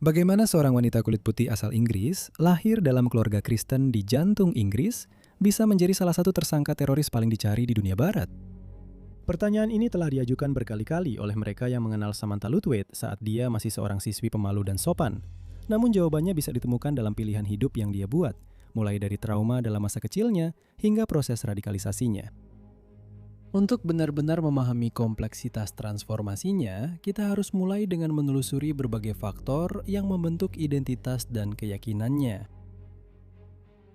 Bagaimana seorang wanita kulit putih asal Inggris, lahir dalam keluarga Kristen di jantung Inggris, bisa menjadi salah satu tersangka teroris paling dicari di dunia barat? Pertanyaan ini telah diajukan berkali-kali oleh mereka yang mengenal Samantha Luthwaite saat dia masih seorang siswi pemalu dan sopan. Namun jawabannya bisa ditemukan dalam pilihan hidup yang dia buat, mulai dari trauma dalam masa kecilnya hingga proses radikalisasinya. Untuk benar-benar memahami kompleksitas transformasinya, kita harus mulai dengan menelusuri berbagai faktor yang membentuk identitas dan keyakinannya.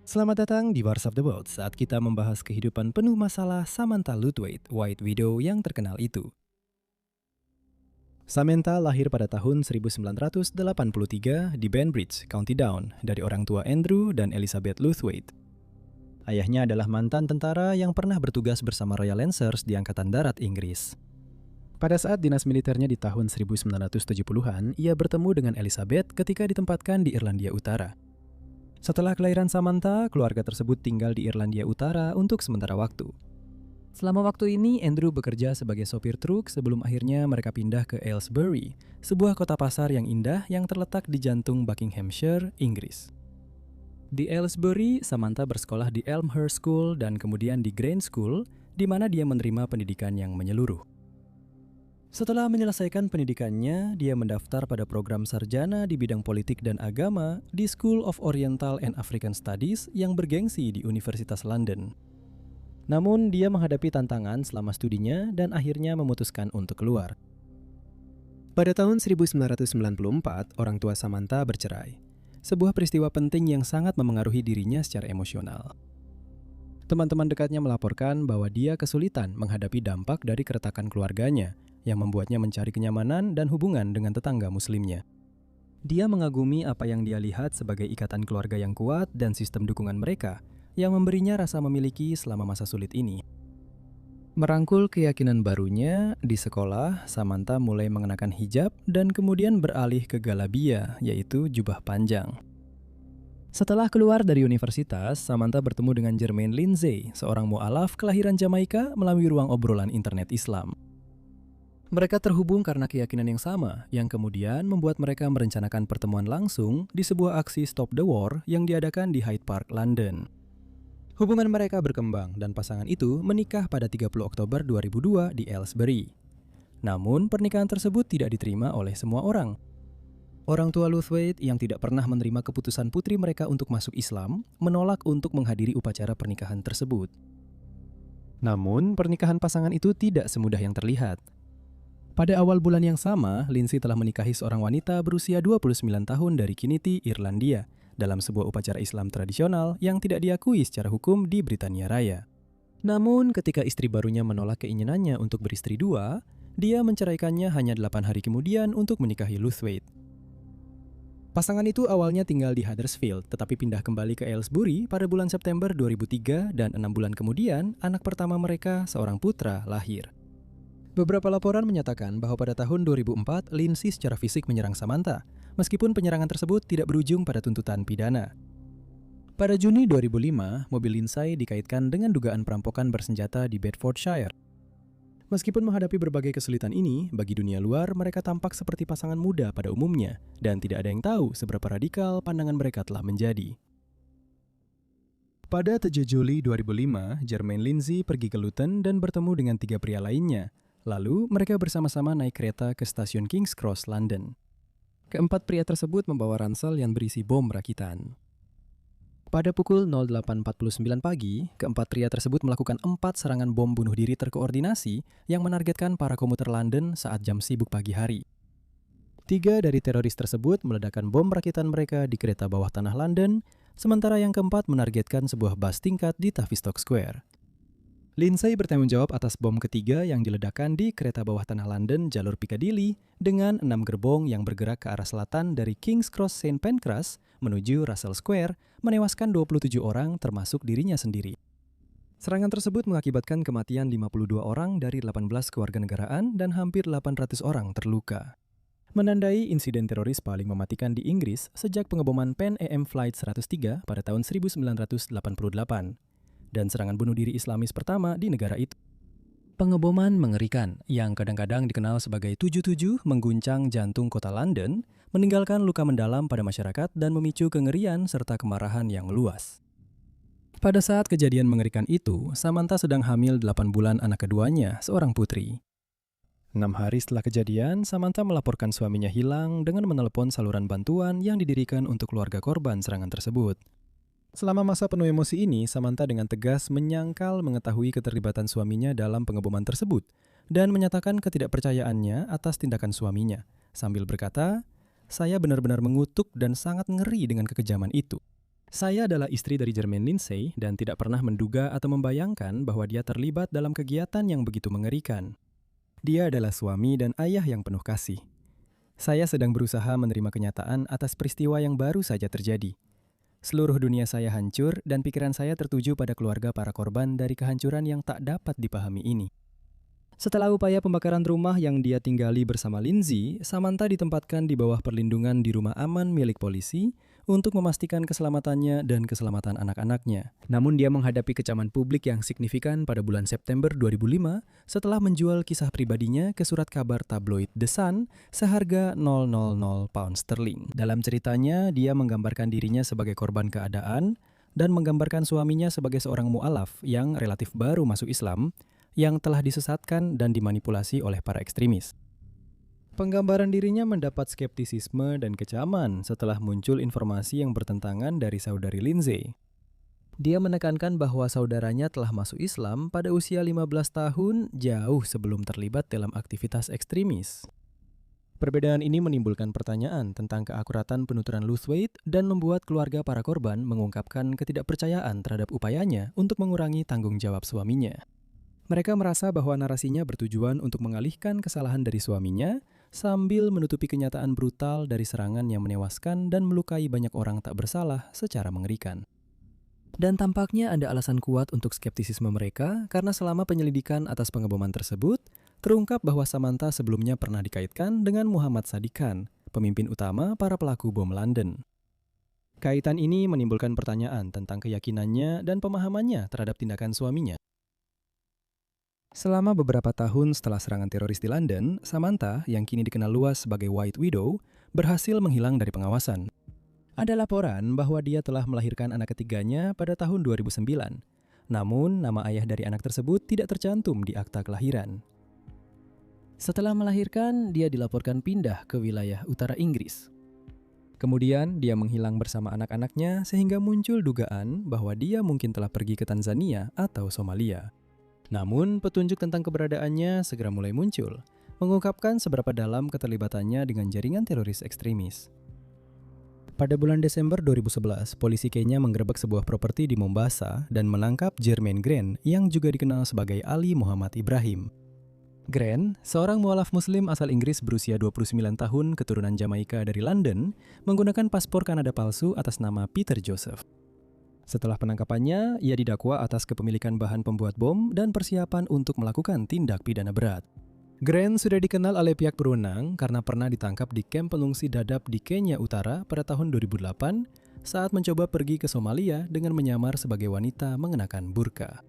Selamat datang di Wars of the World saat kita membahas kehidupan penuh masalah Samantha Luthwaite, White Widow yang terkenal itu. Samantha lahir pada tahun 1983 di Banbridge, County Down, dari orang tua Andrew dan Elizabeth Luthwaite. Ayahnya adalah mantan tentara yang pernah bertugas bersama Royal Lancers di Angkatan Darat Inggris. Pada saat dinas militernya di tahun 1970-an, ia bertemu dengan Elizabeth ketika ditempatkan di Irlandia Utara. Setelah kelahiran Samantha, keluarga tersebut tinggal di Irlandia Utara untuk sementara waktu. Selama waktu ini, Andrew bekerja sebagai sopir truk sebelum akhirnya mereka pindah ke Aylesbury, sebuah kota pasar yang indah yang terletak di jantung Buckinghamshire, Inggris. Di Aylesbury, Samantha bersekolah di Elmhurst School dan kemudian di Grange School, di mana dia menerima pendidikan yang menyeluruh. Setelah menyelesaikan pendidikannya, dia mendaftar pada program sarjana di bidang politik dan agama di School of Oriental and African Studies yang bergengsi di Universitas London. Namun, dia menghadapi tantangan selama studinya dan akhirnya memutuskan untuk keluar. Pada tahun 1994, orang tua Samantha bercerai. Sebuah peristiwa penting yang sangat memengaruhi dirinya secara emosional. Teman-teman dekatnya melaporkan bahwa dia kesulitan menghadapi dampak dari keretakan keluarganya, yang membuatnya mencari kenyamanan dan hubungan dengan tetangga muslimnya. Dia mengagumi apa yang dia lihat sebagai ikatan keluarga yang kuat dan sistem dukungan mereka, yang memberinya rasa memiliki selama masa sulit ini. Merangkul keyakinan barunya, di sekolah, Samantha mulai mengenakan hijab dan kemudian beralih ke galabia, yaitu jubah panjang. Setelah keluar dari universitas, Samantha bertemu dengan Jermaine Lindsay, seorang mu'alaf kelahiran Jamaika melalui ruang obrolan internet Islam. Mereka terhubung karena keyakinan yang sama, yang kemudian membuat mereka merencanakan pertemuan langsung di sebuah aksi Stop the War yang diadakan di Hyde Park, London. Hubungan mereka berkembang dan pasangan itu menikah pada 30 Oktober 2002 di Aylesbury. Namun, pernikahan tersebut tidak diterima oleh semua orang. Orang tua Luthwaite yang tidak pernah menerima keputusan putri mereka untuk masuk Islam, menolak untuk menghadiri upacara pernikahan tersebut. Namun, pernikahan pasangan itu tidak semudah yang terlihat. Pada awal bulan yang sama, Lindsay telah menikahi seorang wanita berusia 29 tahun dari Kinity, Irlandia, dalam sebuah upacara Islam tradisional yang tidak diakui secara hukum di Britania Raya. Namun, ketika istri barunya menolak keinginannya untuk beristri dua, dia menceraikannya hanya 8 hari kemudian untuk menikahi Luthwaite. Pasangan itu awalnya tinggal di Huddersfield, tetapi pindah kembali ke Aylesbury pada bulan September 2003 dan 6 bulan kemudian, anak pertama mereka, seorang putra, lahir. Beberapa laporan menyatakan bahwa pada tahun 2004, Lindsay secara fisik menyerang Samantha, meskipun penyerangan tersebut tidak berujung pada tuntutan pidana. Pada Juni 2005, mobil Lindsay dikaitkan dengan dugaan perampokan bersenjata di Bedfordshire. Meskipun menghadapi berbagai kesulitan ini, bagi dunia luar mereka tampak seperti pasangan muda pada umumnya, dan tidak ada yang tahu seberapa radikal pandangan mereka telah menjadi. Pada 7 Juli 2005, Jermaine Lindsay pergi ke Luton dan bertemu dengan 3 pria lainnya. Lalu, mereka bersama-sama naik kereta ke stasiun King's Cross, London. Keempat pria tersebut membawa ransel yang berisi bom rakitan. Pada pukul 08.49 pagi, keempat pria tersebut melakukan 4 serangan bom bunuh diri terkoordinasi yang menargetkan para komuter London saat jam sibuk pagi hari. 3 dari teroris tersebut meledakkan bom rakitan mereka di kereta bawah tanah London, sementara yang keempat menargetkan sebuah bus tingkat di Tavistock Square. Lindsay bertanggung jawab atas bom ketiga yang diledakkan di kereta bawah tanah London jalur Piccadilly dengan 6 gerbong yang bergerak ke arah selatan dari King's Cross St. Pancras menuju Russell Square, menewaskan 27 orang termasuk dirinya sendiri. Serangan tersebut mengakibatkan kematian 52 orang dari 18 kewarganegaraan dan hampir 800 orang terluka. Menandai insiden teroris paling mematikan di Inggris sejak pengeboman Pan Am Flight 103 pada tahun 1988. Dan serangan bunuh diri Islamis pertama di negara itu. Pengeboman mengerikan yang kadang-kadang dikenal sebagai 77 mengguncang jantung kota London meninggalkan luka mendalam pada masyarakat dan memicu kengerian serta kemarahan yang meluas. Pada saat kejadian mengerikan itu, Samantha sedang hamil 8 bulan anak keduanya, seorang putri. 6 hari setelah kejadian, Samantha melaporkan suaminya hilang dengan menelepon saluran bantuan yang didirikan untuk keluarga korban serangan tersebut. Selama masa penuh emosi ini, Samantha dengan tegas menyangkal mengetahui keterlibatan suaminya dalam pengeboman tersebut dan menyatakan ketidakpercayaannya atas tindakan suaminya, sambil berkata, "Saya benar-benar mengutuk dan sangat ngeri dengan kekejaman itu. Saya adalah istri dari Jermaine Lindsay dan tidak pernah menduga atau membayangkan bahwa dia terlibat dalam kegiatan yang begitu mengerikan. Dia adalah suami dan ayah yang penuh kasih. Saya sedang berusaha menerima kenyataan atas peristiwa yang baru saja terjadi. Seluruh dunia saya hancur dan pikiran saya tertuju pada keluarga para korban dari kehancuran yang tak dapat dipahami ini." Setelah upaya pembakaran rumah yang dia tinggali bersama Lindsay, Samantha ditempatkan di bawah perlindungan di rumah aman milik polisi untuk memastikan keselamatannya dan keselamatan anak-anaknya. Namun dia menghadapi kecaman publik yang signifikan pada bulan September 2005 setelah menjual kisah pribadinya ke surat kabar tabloid The Sun seharga 000 pound sterling. Dalam ceritanya, dia menggambarkan dirinya sebagai korban keadaan dan menggambarkan suaminya sebagai seorang mu'alaf yang relatif baru masuk Islam yang telah disesatkan dan dimanipulasi oleh para ekstremis. Penggambaran dirinya mendapat skeptisisme dan kecaman setelah muncul informasi yang bertentangan dari saudari Lindsay. Dia menekankan bahwa saudaranya telah masuk Islam pada usia 15 tahun jauh sebelum terlibat dalam aktivitas ekstremis. Perbedaan ini menimbulkan pertanyaan tentang keakuratan penuturan Luthwaite dan membuat keluarga para korban mengungkapkan ketidakpercayaan terhadap upayanya untuk mengurangi tanggung jawab suaminya. Mereka merasa bahwa narasinya bertujuan untuk mengalihkan kesalahan dari suaminya sambil menutupi kenyataan brutal dari serangan yang menewaskan dan melukai banyak orang tak bersalah secara mengerikan. Dan tampaknya ada alasan kuat untuk skeptisisme mereka karena selama penyelidikan atas pengeboman tersebut, terungkap bahwa Samantha sebelumnya pernah dikaitkan dengan Muhammad Sadiq Khan, pemimpin utama para pelaku bom London. Kaitan ini menimbulkan pertanyaan tentang keyakinannya dan pemahamannya terhadap tindakan suaminya. Selama beberapa tahun setelah serangan teroris di London, Samantha, yang kini dikenal luas sebagai White Widow, berhasil menghilang dari pengawasan. Ada laporan bahwa dia telah melahirkan anak ketiganya pada tahun 2009. Namun, nama ayah dari anak tersebut tidak tercantum di akta kelahiran. Setelah melahirkan, dia dilaporkan pindah ke wilayah utara Inggris. Kemudian, dia menghilang bersama anak-anaknya sehingga muncul dugaan bahwa dia mungkin telah pergi ke Tanzania atau Somalia. Namun, petunjuk tentang keberadaannya segera mulai muncul, mengungkapkan seberapa dalam keterlibatannya dengan jaringan teroris ekstremis. Pada bulan Desember 2011, polisi Kenya menggerebek sebuah properti di Mombasa dan menangkap Jermaine Grant yang juga dikenal sebagai Ali Muhammad Ibrahim. Grant, seorang mualaf muslim asal Inggris berusia 29 tahun keturunan Jamaika dari London, menggunakan paspor Kanada palsu atas nama Peter Joseph. Setelah penangkapannya, ia didakwa atas kepemilikan bahan pembuat bom dan persiapan untuk melakukan tindak pidana berat. Grant sudah dikenal oleh pihak berwenang karena pernah ditangkap di kamp pengungsi Dadaab di Kenya Utara pada tahun 2008 saat mencoba pergi ke Somalia dengan menyamar sebagai wanita mengenakan burka.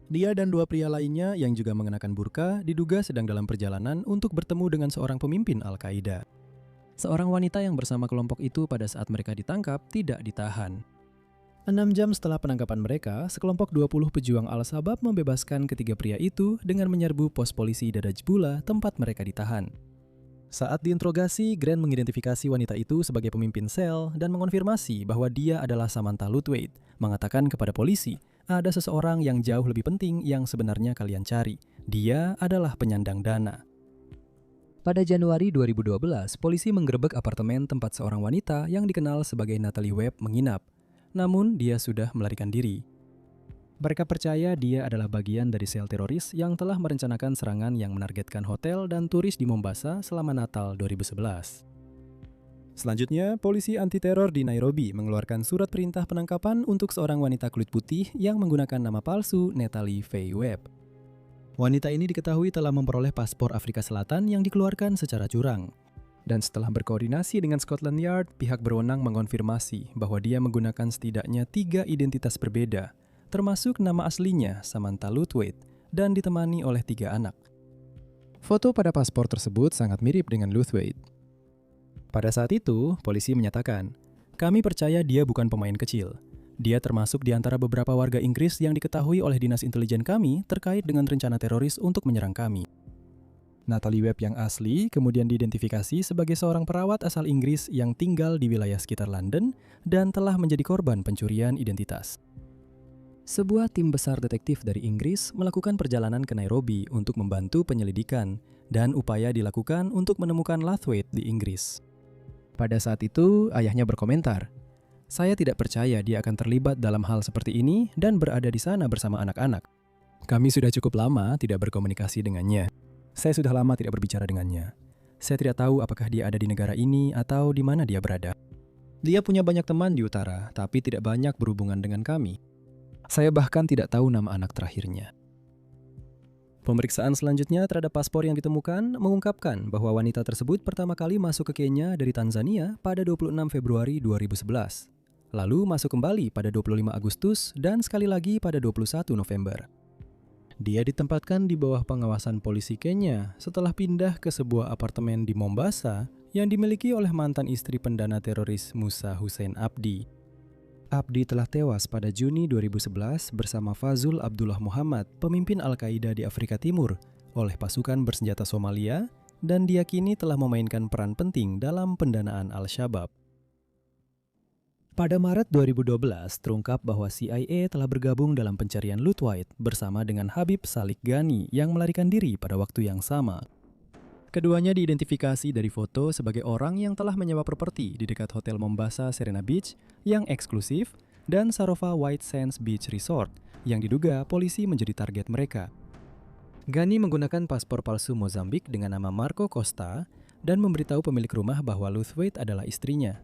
Dia dan 2 pria lainnya yang juga mengenakan burka diduga sedang dalam perjalanan untuk bertemu dengan seorang pemimpin Al-Qaeda. Seorang wanita yang bersama kelompok itu pada saat mereka ditangkap tidak ditahan. 6 jam setelah penangkapan mereka, sekelompok 20 pejuang Al-Shabaab membebaskan ketiga pria itu dengan menyerbu pos polisi Dadajbula tempat mereka ditahan. Saat diinterogasi, Grant mengidentifikasi wanita itu sebagai pemimpin sel dan mengonfirmasi bahwa dia adalah Samantha Luthwaite, mengatakan kepada polisi, ada seseorang yang jauh lebih penting yang sebenarnya kalian cari. Dia adalah penyandang dana. Pada Januari 2012, polisi menggerebek apartemen tempat seorang wanita yang dikenal sebagai Natalie Webb menginap. Namun, dia sudah melarikan diri. Mereka percaya dia adalah bagian dari sel teroris yang telah merencanakan serangan yang menargetkan hotel dan turis di Mombasa selama Natal 2011. Selanjutnya, polisi anti-teror di Nairobi mengeluarkan surat perintah penangkapan untuk seorang wanita kulit putih yang menggunakan nama palsu Natalie Faye Webb. Wanita ini diketahui telah memperoleh paspor Afrika Selatan yang dikeluarkan secara curang. Dan setelah berkoordinasi dengan Scotland Yard, pihak berwenang mengonfirmasi bahwa dia menggunakan setidaknya 3 identitas berbeda, termasuk nama aslinya Samantha Luthwaite, dan ditemani oleh 3 anak. Foto pada paspor tersebut sangat mirip dengan Luthwaite. Pada saat itu, polisi menyatakan, "Kami percaya dia bukan pemain kecil. Dia termasuk di antara beberapa warga Inggris yang diketahui oleh dinas intelijen kami terkait dengan rencana teroris untuk menyerang kami." Natalie Webb yang asli kemudian diidentifikasi sebagai seorang perawat asal Inggris yang tinggal di wilayah sekitar London dan telah menjadi korban pencurian identitas. Sebuah tim besar detektif dari Inggris melakukan perjalanan ke Nairobi untuk membantu penyelidikan, dan upaya dilakukan untuk menemukan Lathwaite di Inggris. Pada saat itu, ayahnya berkomentar, "Saya tidak percaya dia akan terlibat dalam hal seperti ini dan berada di sana bersama anak-anak. Kami sudah cukup lama tidak berkomunikasi dengannya. Saya sudah lama tidak berbicara dengannya. Saya tidak tahu apakah dia ada di negara ini atau di mana dia berada. Dia punya banyak teman di utara, tapi tidak banyak berhubungan dengan kami. Saya bahkan tidak tahu nama anak terakhirnya." Pemeriksaan selanjutnya terhadap paspor yang ditemukan mengungkapkan bahwa wanita tersebut pertama kali masuk ke Kenya dari Tanzania pada 26 Februari 2011, lalu masuk kembali pada 25 Agustus dan sekali lagi pada 21 November. Dia ditempatkan di bawah pengawasan polisi Kenya setelah pindah ke sebuah apartemen di Mombasa yang dimiliki oleh mantan istri pendana teroris Musa Hussein Abdi. Abdi telah tewas pada Juni 2011 bersama Fazul Abdullah Muhammad, pemimpin Al-Qaeda di Afrika Timur, oleh pasukan bersenjata Somalia, dan diyakini telah memainkan peran penting dalam pendanaan Al-Shabaab. Pada Maret 2012, terungkap bahwa CIA telah bergabung dalam pencarian Lathwaite bersama dengan Habib Salik Ghani yang melarikan diri pada waktu yang sama. Keduanya diidentifikasi dari foto sebagai orang yang telah menyewa properti di dekat Hotel Mombasa Serena Beach yang eksklusif dan Sarova White Sands Beach Resort yang diduga polisi menjadi target mereka. Ghani menggunakan paspor palsu Mozambik dengan nama Marco Costa dan memberitahu pemilik rumah bahwa Lathwaite adalah istrinya.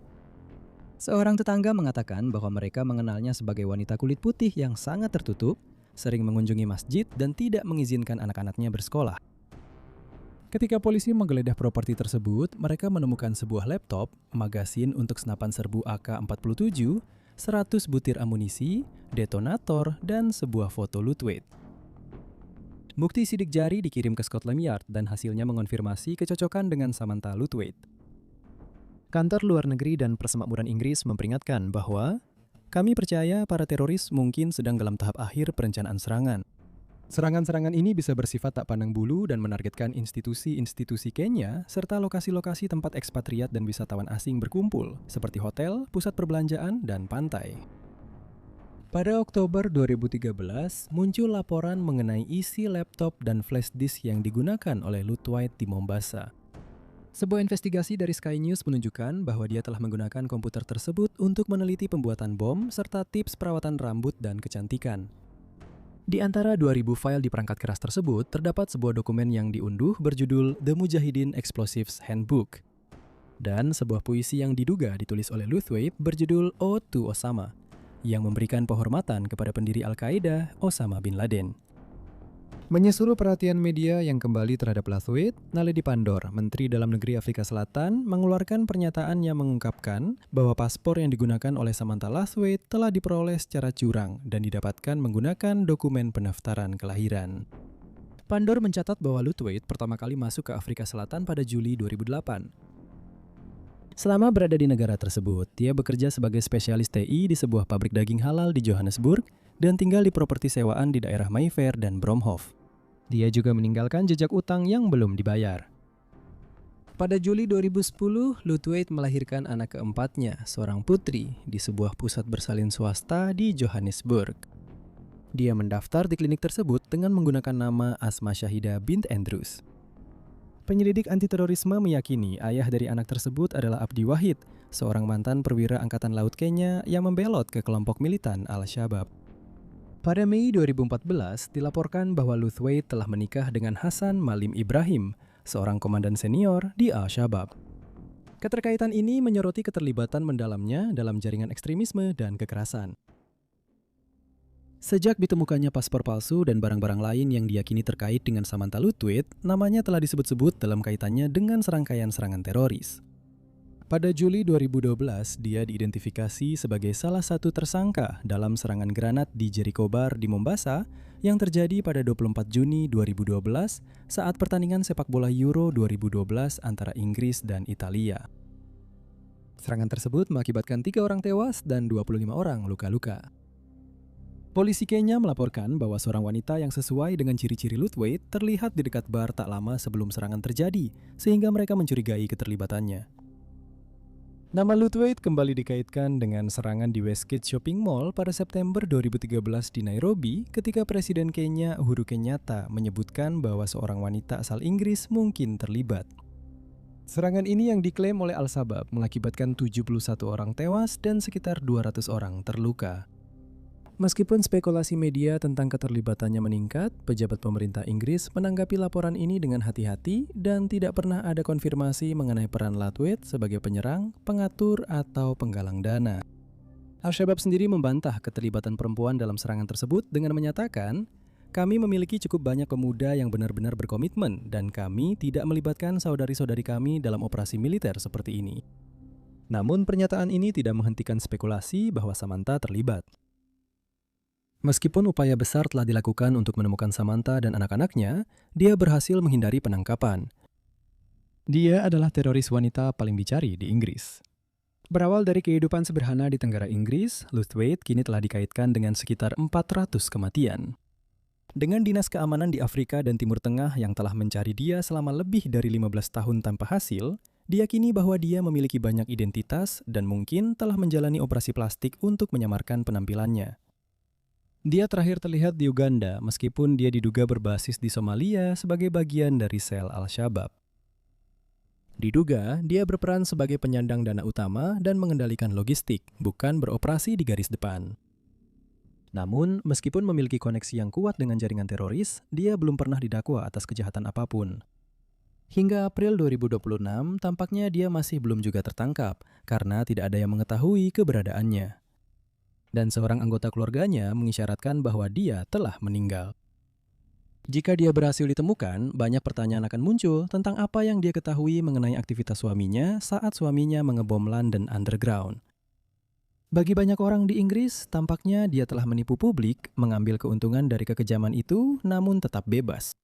Seorang tetangga mengatakan bahwa mereka mengenalnya sebagai wanita kulit putih yang sangat tertutup, sering mengunjungi masjid dan tidak mengizinkan anak-anaknya bersekolah. Ketika polisi menggeledah properti tersebut, mereka menemukan sebuah laptop, magasin untuk senapan serbu AK-47, 100 butir amunisi, detonator, dan sebuah foto Lathwaite. Bukti sidik jari dikirim ke Scotland Yard dan hasilnya mengonfirmasi kecocokan dengan Samantha Lathwaite. Kantor Luar Negeri dan Persemakmuran Inggris memperingatkan bahwa kami percaya para teroris mungkin sedang dalam tahap akhir perencanaan serangan. Serangan-serangan ini bisa bersifat tak pandang bulu dan menargetkan institusi-institusi Kenya serta lokasi-lokasi tempat ekspatriat dan wisatawan asing berkumpul, seperti hotel, pusat perbelanjaan, dan pantai. Pada Oktober 2013, muncul laporan mengenai isi laptop dan flash disk yang digunakan oleh Lathwaite di Mombasa. Sebuah investigasi dari Sky News menunjukkan bahwa dia telah menggunakan komputer tersebut untuk meneliti pembuatan bom serta tips perawatan rambut dan kecantikan. Di antara 2000 file di perangkat keras tersebut, terdapat sebuah dokumen yang diunduh berjudul The Mujahideen Explosives Handbook dan sebuah puisi yang diduga ditulis oleh Lathwaite berjudul Ode to Osama, yang memberikan penghormatan kepada pendiri Al-Qaeda, Osama bin Laden. Menyusul perhatian media yang kembali terhadap Lathwaite, Naledi Pandor, Menteri Dalam Negeri Afrika Selatan, mengeluarkan pernyataan yang mengungkapkan bahwa paspor yang digunakan oleh Samantha Lathwaite telah diperoleh secara curang dan didapatkan menggunakan dokumen pendaftaran kelahiran. Pandor mencatat bahwa Lathwaite pertama kali masuk ke Afrika Selatan pada Juli 2008. Selama berada di negara tersebut, dia bekerja sebagai spesialis TI di sebuah pabrik daging halal di Johannesburg dan tinggal di properti sewaan di daerah Mayfair dan Bromhof. Dia juga meninggalkan jejak utang yang belum dibayar. Pada Juli 2010, Lathwaite melahirkan anak keempatnya, seorang putri, di sebuah pusat bersalin swasta di Johannesburg. Dia mendaftar di klinik tersebut dengan menggunakan nama Asma Syahida bint Andrews. Penyelidik antiterorisme meyakini ayah dari anak tersebut adalah Abdi Wahid, seorang mantan perwira Angkatan Laut Kenya yang membelot ke kelompok militan Al-Shabaab. Pada Mei 2014, dilaporkan bahwa Lathwaite telah menikah dengan Hasan Malim Ibrahim, seorang komandan senior di Al-Shabaab. Keterkaitan ini menyoroti keterlibatan mendalamnya dalam jaringan ekstremisme dan kekerasan. Sejak ditemukannya paspor palsu dan barang-barang lain yang diyakini terkait dengan Samantha Lathwaite, namanya telah disebut-sebut dalam kaitannya dengan serangkaian serangan teroris. Pada Juli 2012, dia diidentifikasi sebagai salah satu tersangka dalam serangan granat di Jericho Bar di Mombasa yang terjadi pada 24 Juni 2012 saat pertandingan sepak bola Euro 2012 antara Inggris dan Italia. Serangan tersebut mengakibatkan 3 orang tewas dan 25 orang luka-luka. Polisi Kenya melaporkan bahwa seorang wanita yang sesuai dengan ciri-ciri Luthwaite terlihat di dekat bar tak lama sebelum serangan terjadi, sehingga mereka mencurigai keterlibatannya. Nama Luthwaite kembali dikaitkan dengan serangan di Westgate Shopping Mall pada September 2013 di Nairobi ketika Presiden Kenya Uhuru Kenyatta menyebutkan bahwa seorang wanita asal Inggris mungkin terlibat. Serangan ini yang diklaim oleh Al-Shabaab mengakibatkan 71 orang tewas dan sekitar 200 orang terluka. Meskipun spekulasi media tentang keterlibatannya meningkat, pejabat pemerintah Inggris menanggapi laporan ini dengan hati-hati dan tidak pernah ada konfirmasi mengenai peran Luthwaite sebagai penyerang, pengatur, atau penggalang dana. Al-Shabaab sendiri membantah keterlibatan perempuan dalam serangan tersebut dengan menyatakan, "Kami memiliki cukup banyak pemuda yang benar-benar berkomitmen dan kami tidak melibatkan saudari-saudari kami dalam operasi militer seperti ini." Namun pernyataan ini tidak menghentikan spekulasi bahwa Samantha terlibat. Meskipun upaya besar telah dilakukan untuk menemukan Samantha dan anak-anaknya, dia berhasil menghindari penangkapan. Dia adalah teroris wanita paling dicari di Inggris. Berawal dari kehidupan sederhana di Tenggara Inggris, Luthwaite kini telah dikaitkan dengan sekitar 400 kematian. Dengan Dinas Keamanan di Afrika dan Timur Tengah yang telah mencari dia selama lebih dari 15 tahun tanpa hasil, diyakini bahwa dia memiliki banyak identitas dan mungkin telah menjalani operasi plastik untuk menyamarkan penampilannya. Dia terakhir terlihat di Uganda meskipun dia diduga berbasis di Somalia sebagai bagian dari sel Al-Shabaab. Diduga, dia berperan sebagai penyandang dana utama dan mengendalikan logistik, bukan beroperasi di garis depan. Namun, meskipun memiliki koneksi yang kuat dengan jaringan teroris, dia belum pernah didakwa atas kejahatan apapun. Hingga April 2026, tampaknya dia masih belum juga tertangkap karena tidak ada yang mengetahui keberadaannya. Dan seorang anggota keluarganya mengisyaratkan bahwa dia telah meninggal. Jika dia berhasil ditemukan, banyak pertanyaan akan muncul tentang apa yang dia ketahui mengenai aktivitas suaminya saat suaminya mengebom London Underground. Bagi banyak orang di Inggris, tampaknya dia telah menipu publik, mengambil keuntungan dari kekejaman itu, namun tetap bebas.